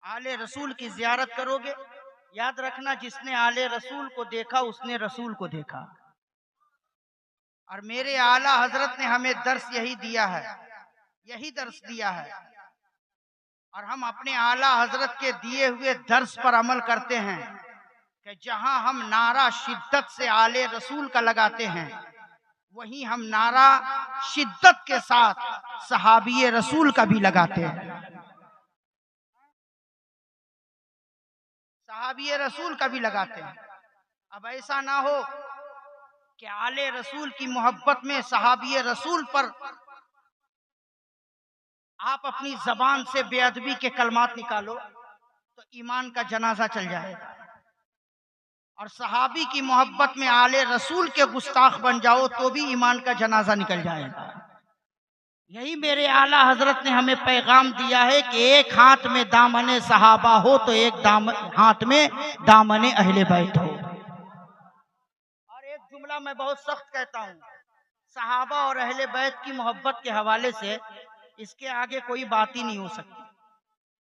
آل رسول کی زیارت کرو گے, یاد رکھنا جس نے آل رسول کو دیکھا اس نے رسول کو دیکھا. اور میرے اعلی حضرت نے ہمیں درس یہی دیا ہے, یہی درس دیا ہے. اور ہم اپنے اعلی حضرت کے دیے ہوئے درس پر عمل کرتے ہیں کہ جہاں ہم نعرہ شدت سے آل رسول کا لگاتے ہیں, وہیں ہم نعرہ شدت کے ساتھ صحابی رسول کا بھی لگاتے ہیں. صحابی رسول کا بھی لگاتے ہیں. اب ایسا نہ ہو کہ آل رسول کی محبت میں صحابی رسول پر آپ اپنی زبان سے بے ادبی کے کلمات نکالو تو ایمان کا جنازہ چل جائے گا. اور صحابی کی محبت میں آل رسول کے گستاخ بن جاؤ تو بھی ایمان کا جنازہ نکل جائے گا. یہی میرے اعلی حضرت نے ہمیں پیغام دیا ہے کہ ایک ہاتھ میں دامن صحابہ ہو تو ایک ہاتھ میں دامن اہل بیت ہو. اور ایک جملہ میں بہت سخت کہتا ہوں, صحابہ اور اہل بیت کی محبت کے حوالے سے اس کے آگے کوئی بات ہی نہیں ہو سکتی.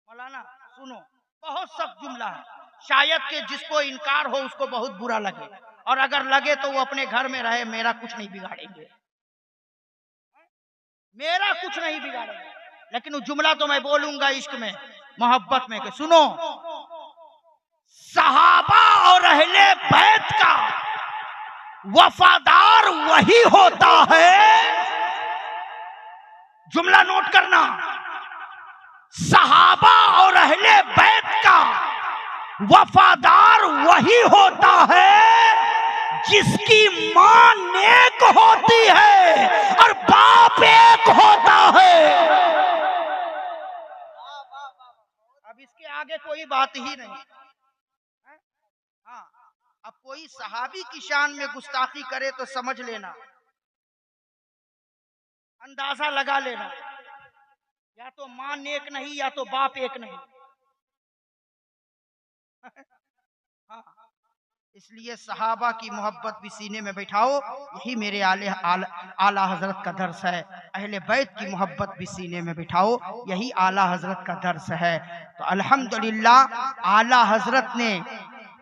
مولانا سنو, بہت سخت جملہ ہے, شاید کہ جس کو انکار ہو اس کو بہت برا لگے, اور اگر لگے تو وہ اپنے گھر میں رہے, میرا کچھ نہیں بگاڑیں گے, میرا کچھ نہیں بگاڑیں گے. لیکن وہ جملہ تو میں بولوں گا عشق میں, محبت میں, کہ سنو, صحابہ اور اہل بیت کا وفادار وہی ہوتا ہے, جملہ نوٹ کرنا, صحابہ اور اہل بیت کا وفادار وہی ہوتا ہے جس کی ماں نیک ہوتی ہے اور باپ ایک ہوتا ہے. اب اس کے آگے کوئی بات ہی نہیں. ہاں, اب کوئی صحابی کی شان میں گستاخی کرے تو سمجھ لینا, اندازہ لگا لینا, یا تو ماں نیک نہیں یا تو باپ ایک نہیں. اس لیے صحابہ کی محبت بھی سینے میں بٹھاؤ, یہی میرے اعلی حضرت کا درس ہے. اہل بیت کی محبت بھی سینے میں بٹھاؤ, یہی اعلی حضرت کا درس ہے. تو الحمدللہ اعلی حضرت نے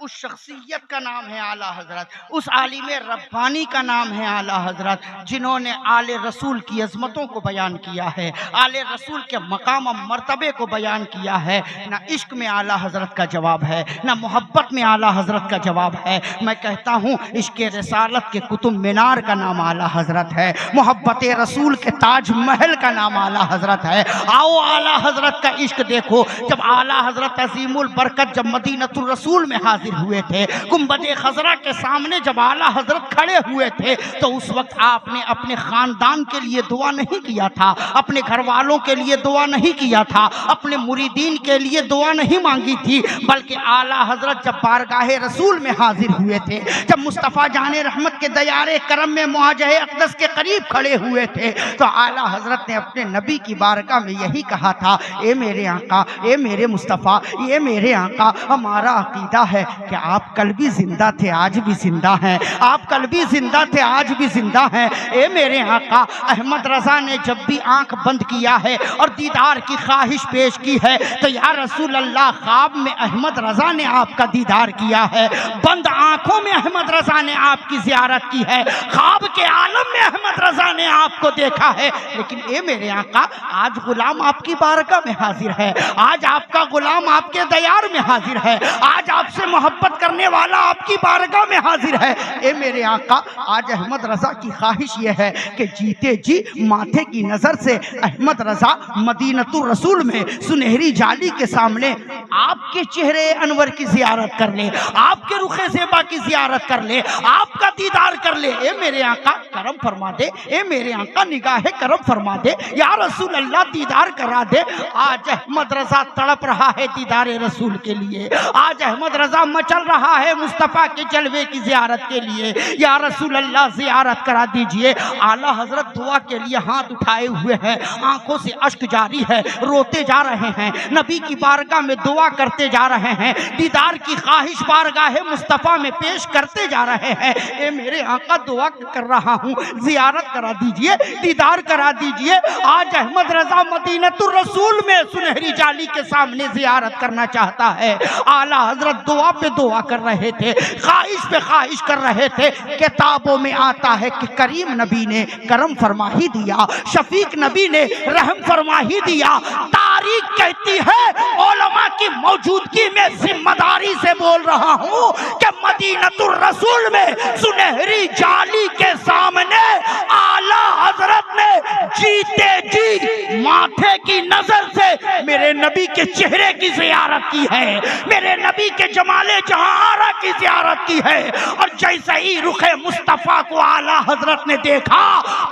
اس شخصیت کا نام ہے اعلیٰ حضرت، اس عالم ربانی کا نام ہے اعلیٰ حضرت، جنہوں نے آل رسول کی عظمتوں کو بیان کیا ہے، آل رسول کے مقام و مرتبے کو بیان کیا ہے۔ نہ عشق میں اعلیٰ حضرت کا جواب ہے، نہ محبت میں اعلیٰ حضرت کا جواب ہے۔ میں کہتا ہوں عشق رسالت کے قطب مینار کا نام اعلیٰ حضرت ہے، محبت رسول کے تاج محل کا نام اعلیٰ حضرت ہے۔ آؤ اعلیٰ حضرت کا عشق دیکھو۔ جب اعلیٰ حضرت عظیم البرکت جب مدینۃ الرسول میں حاضر ہوئے تھے، گنبد خضرا کے سامنے جب اعلیٰ حضرت کھڑے ہوئے تھے، تو اس وقت آپ نے اپنے خاندان کے لیے دعا نہیں کیا تھا، اپنے گھر والوں کے لیے دعا نہیں کیا تھا، اپنے مریدین کے لیے دعا نہیں مانگی تھی، بلکہ اعلیٰ حضرت جب بارگاہ رسول میں حاضر ہوئے تھے، جب مصطفیٰ جان رحمت کے دیار کرم میں معاجہ اقدس کے قریب کھڑے ہوئے تھے، تو اعلیٰ حضرت نے اپنے نبی کی بارگاہ میں یہی کہا تھا، اے میرے آقا، اے میرے مصطفیٰ، یہ میرے آقا، ہمارا عقیدہ ہے کہ آپ کل بھی زندہ تھے، آج بھی زندہ ہیں، آپ کل بھی زندہ تھے، آج بھی زندہ ہیں۔ اے میرے آقا، احمد رضا نے جب بھی آنکھ بند کیا ہے اور دیدار کی خواہش پیش کی ہے، تو یا رسول اللہ، خواب میں احمد رضا نے آپ کا دیدار کیا ہے، بند آنکھوں میں احمد رضا نے آپ کی زیارت کی ہے، خواب کے عالم میں احمد رضا نے آپ کو دیکھا ہے، لیکن اے میرے آقا، آج غلام آپ کی بارگاہ میں حاضر ہے، آج آپ کا غلام آپ کے دیار میں حاضر ہے، آج آپ سے محبت کرنے والا آپ کی بارگاہ میں حاضر ہے۔ اے میرے آقا، آج احمد رضا کی خواہش یہ ہے کہ جیتے جی ماتھے کی نظر سے احمد رضا مدینۃ الرسول میں سنہری جالی کے سامنے آپ کے چہرے انور کی زیارت کر لے، آپ کے رخ زیبا کی زیارت کر لے، آپ کا دیدار کر لے۔ اے میرے آقا، کرم فرما دے، اے میرے آقا، نگاہ کرم فرما دے، یا رسول اللہ، دیدار کرا دے۔ آج احمد رضا تڑپ رہا ہے دیدار رسول کے لیے، آج احمد رضا مچل رہا ہے مصطفیٰ کے جلوے کی زیارت کے لیے، یا رسول اللہ، زیارت کرا دیجئے۔ اعلیٰ حضرت دعا کے لیے ہاتھ اٹھائے ہوئے ہیں، آنکھوں سے اشک جاری ہے، روتے جا رہے ہیں، نبی کی بارگاہ میں دعا کرتے جا رہے ہیں، دیدار کی خواہش بارگاہ مصطفیٰ میں پیش کرتے جا رہے ہیں۔ اے میرے آقا، دعا کر رہا ہوں، زیارت کرا دیجئے، دیدار کرا دیجئے۔ آج احمد رضا مدینۃ الرسول میں سنہری جالی کے سامنے زیارت کرنا چاہتا ہے۔ اعلیٰ حضرت دعا پہ دعا کر رہے تھے، خواہش پہ خواہش کر رہے تھے۔ کتابوں میں آتا ہے کہ کریم نبی نے کرم فرما ہی دیا، شفیق نبی نے رحم فرما ہی دیا۔ تاریخ کہتی ہے، علماء کی موجودگی میں ذمہ داری سے بول رہا ہوں کہ مدینۃ الرسول میں سنہری جالی کے سامنے اعلیٰ حضرت نے جیتے جی ماتھے کی نظر سے میرے نبی کے چہرے کی زیارت کی ہے، میرے نبی کے جمال جہاں آرا کی زیارت کی ہے، اور جیسے ہی رخ مصطفیٰ کو اعلیٰ حضرت نے دیکھا،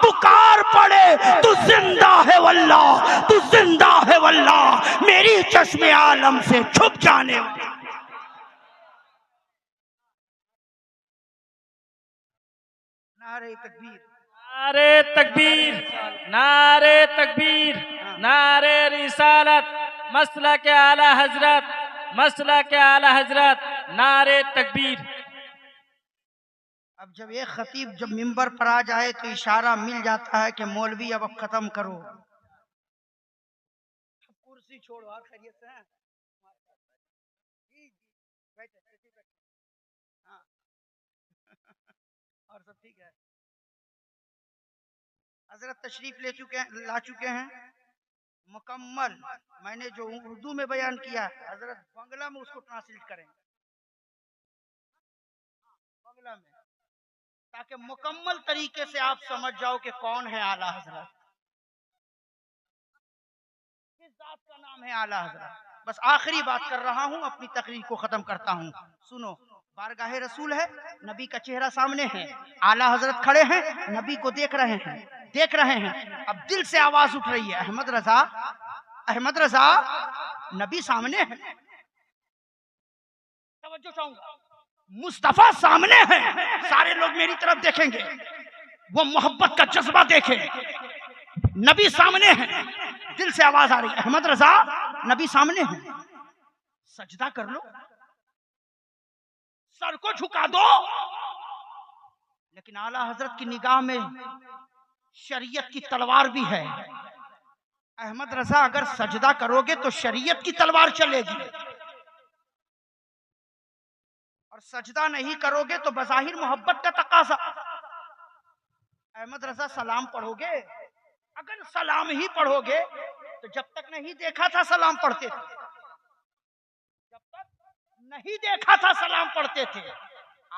پکار پڑے، تو زندہ ہے واللہ، تو زندہ ہے واللہ، میری چشم عالم سے چھپ جانے والا۔ نعرہ تکبیر، نعرے تکبیر، نعرے تکبیر، نعرے رسالت، مسلک اعلیٰ حضرت، مسلک اعلیٰ حضرت، نعرے تکبیر۔ اب جب ایک خطیب جب منبر پر آ جائے تو اشارہ مل جاتا ہے کہ مولوی اب ختم کرو، کرسی چھوڑو۔ اور خیریت سے ہیں؟ ہاں، اور سب ٹھیک ہے؟ حضرت تشریف لا چکے ہیں مکمل۔ میں نے جو اردو میں بیان کیا ہے، حضرت بنگلہ میں اس کو ٹرانسلیٹ کریں، بنگلہ میں، تاکہ مکمل طریقے سے آپ سمجھ جاؤ کہ کون ہے اعلیٰ حضرت، کس ذات کا نام ہے اعلیٰ حضرت۔ بس آخری بات کر رہا ہوں، اپنی تقریر کو ختم کرتا ہوں۔ سنو، بارگاہ رسول ہے، نبی کا چہرہ سامنے ہے، اعلیٰ حضرت کھڑے ہیں، نبی کو دیکھ رہے ہیں، دیکھ رہے ہیں۔ اب دل سے آواز اٹھ رہی ہے، احمد رضا، احمد رضا، نبی سامنے ہے۔ توجہ چاہوں گا، مصطفیٰ سامنے ہے، سارے لوگ میری طرف دیکھیں گے، وہ محبت کا جذبہ دیکھیں، نبی سامنے ہے، دل سے آواز آ رہی ہے، احمد رضا، نبی سامنے ہے، سجدہ کر لو، سر کو جھکا دو۔ لیکن اعلیٰ حضرت کی نگاہ میں شریعت کی تلوار بھی ہے۔ احمد رضا، اگر سجدہ کرو گے تو شریعت کی تلوار چلے گی، اور سجدہ نہیں کرو گے تو بظاہر محبت کا تقاضا. احمد رضا سلام پڑھو گے؟ اگر سلام ہی پڑھو گے تو جب تک نہیں دیکھا تھا سلام پڑھتے تھے، جب تک نہیں دیکھا تھا سلام پڑھتے تھے.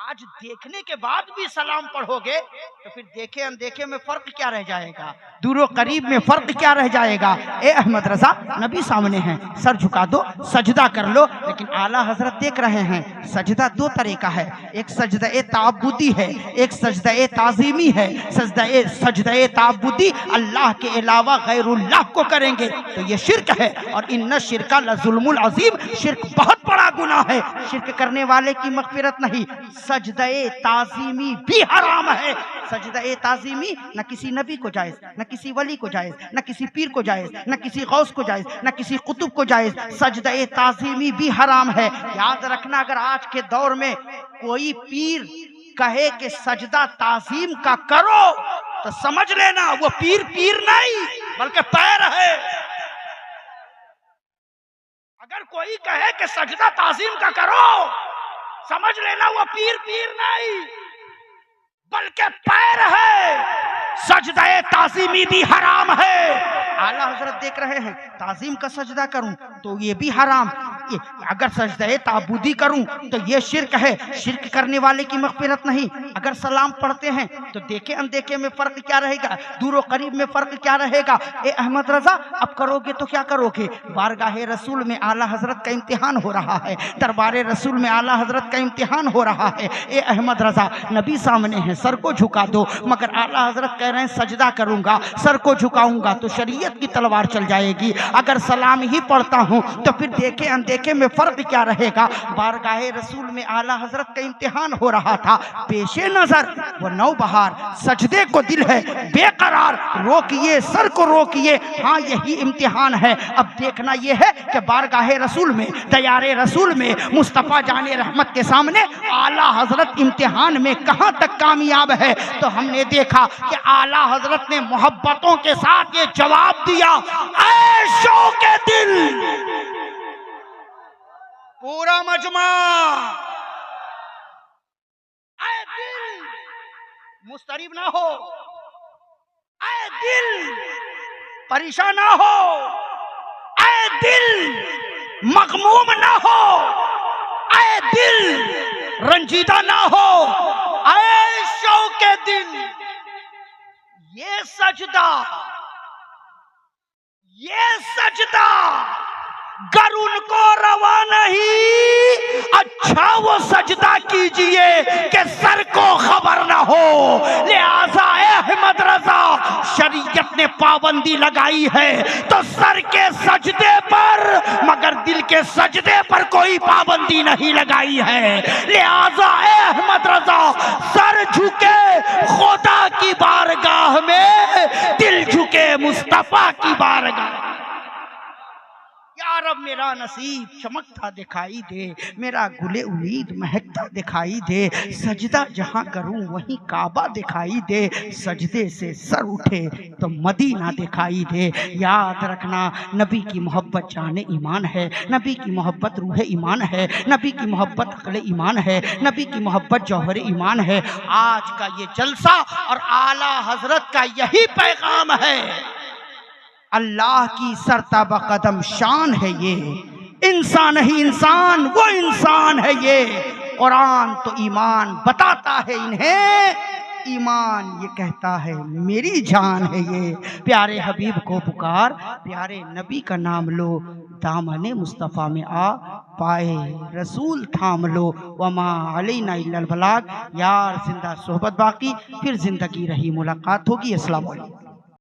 آج دیکھنے کے بعد بھی سلام پڑھو گے تو پھر دیکھے اندیکھے میں فرق کیا رہ جائے گا؟ دور و قریب میں فرق کیا رہ جائے گا؟ اے احمد رضا، نبی سامنے ہیں، سر جھکا دو، سجدہ کر لو. لیکن اعلیٰ حضرت دیکھ رہے ہیں سجدہ دو طرح کا ہے. ایک سجدہ تعبدی ہے، ایک سجدہ تعظیمی ہے. سجدہ تعبدی اللہ کے علاوہ غیر اللہ کو کریں گے تو یہ شرک ہے، اور ان الشرک لظلم العظیم، شرک بہت بڑا گناہ ہے. شرک کرنے والے کی مغفرت نہیں. سجدہ تعظیمی بھی حرام ہے. سجدہ تعظیمی نہ کسی نبی کو جائز، نہ کسی ولی کو جائز، نہ کسی پیر کو جائز، نہ کسی غوث کو جائز، نہ کسی قطب کو جائز. سجدہ تعظیمی بھی حرام ہے. یاد رکھنا، اگر آج کے دور میں کوئی پیر کہے کہ سجدہ تعظیم کا کرو تو سمجھ لینا وہ پیر نہیں بلکہ پیر ہے. اگر کوئی کہے کہ سجدہ تعظیم کا کرو سمجھ لینا وہ پیر نہیں بلکہ پیر ہے. سجدہ تعظیمی بھی حرام ہے. اعلیٰ حضرت دیکھ رہے ہیں تعظیم کا سجدہ کروں تو یہ بھی حرام. اگر سجدہ تعبدی کروں تو یہ شرک ہے. شرک کرنے والے کی مغفرت نہیں. اگر سلام پڑھتے ہیں تو دیکھے اندیکھے میں فرق کیا رہے گا؟ دور و قریب میں فرق کیا رہے گا؟ اے احمد رضا، اب کرو گے تو کیا کرو گے؟ بارگاہ رسول میں اعلیٰ حضرت کا امتحان ہو رہا ہے. دربار رسول میں اعلیٰ حضرت کا امتحان ہو رہا ہے. اے احمد رضا، نبی سامنے ہیں، سر کو جھکا دو. مگر اعلیٰ حضرت کہہ رہے ہیں سجدہ کروں گا، سر کو جھکاؤں گا تو شریعت کی تلوار چل جائے گی. اگر سلام ہی پڑھتا ہوں تو پھر دیکھے اندیکھے میں فرق کیا رہے گا؟ بارگاہ رسول میں اعلیٰ حضرت کا امتحان ہو رہا تھا. پیش نظر وہ نوبہار، سجدے کو دل ہے بے قرار، روکیے سر کو روکیے. ہاں یہی امتحان ہے. اب دیکھنا یہ ہے کہ بارگاہ رسول میں، دیار رسول میں، مصطفیٰ جان رحمت کے سامنے اعلیٰ حضرت امتحان میں کہاں تک کامیاب ہے. تو ہم نے دیکھا کہ اعلیٰ حضرت نے محبتوں کے ساتھ یہ جواب دیا، اے شوق دل. پورا مجمع، اے دل مضطرب نہ ہو، اے دل پریشان نہ ہو، اے دل مغموم نہ ہو، اے دل رنجیدہ نہ ہو. اے شوق دل، یہ سجدہ گر ان کو روا نہیں، اچھا وہ سجدہ کیجئے کہ سر کو خبر نہ ہو. لہذا اے احمد رضا، شریعت نے پابندی لگائی ہے تو سر کے سجدے پر، مگر دل کے سجدے پر کوئی پابندی نہیں لگائی ہے. لہذا اے احمد رضا، سر جھکے خدا کی بارگاہ میں، دل جھکے مصطفیٰ کی بارگاہ. یا رب میرا نصیب چمکتا دکھائی دے، میرا گل امید مہکتا دکھائی دے. سجدہ جہاں کروں وہیں کعبہ دکھائی دے. سجدے سے سر اٹھے تو مدینہ دکھائی دے. یاد رکھنا، نبی کی محبت جان ایمان ہے، نبی کی محبت روح ایمان ہے، نبی کی محبت عقل ایمان ہے، نبی کی محبت جوہر ایمان ہے. آج کا یہ جلسہ اور اعلیٰ حضرت کا یہی پیغام ہے. اللہ کی سرتابہ قدم شان ہے یہ، انسان ہی انسان، وہ انسان ہے یہ. قرآن تو ایمان بتاتا ہے انہیں، ایمان یہ کہتا ہے میری جان ہے یہ. پیارے حبیب کو پکار، پیارے نبی کا نام لو، دامن مصطفیٰ میں آ، پائے رسول تھام لو. وما علینا الا البلاغ. یار زندہ صحبت باقی، پھر زندگی رہی ملاقات ہوگی. السلام علیکم.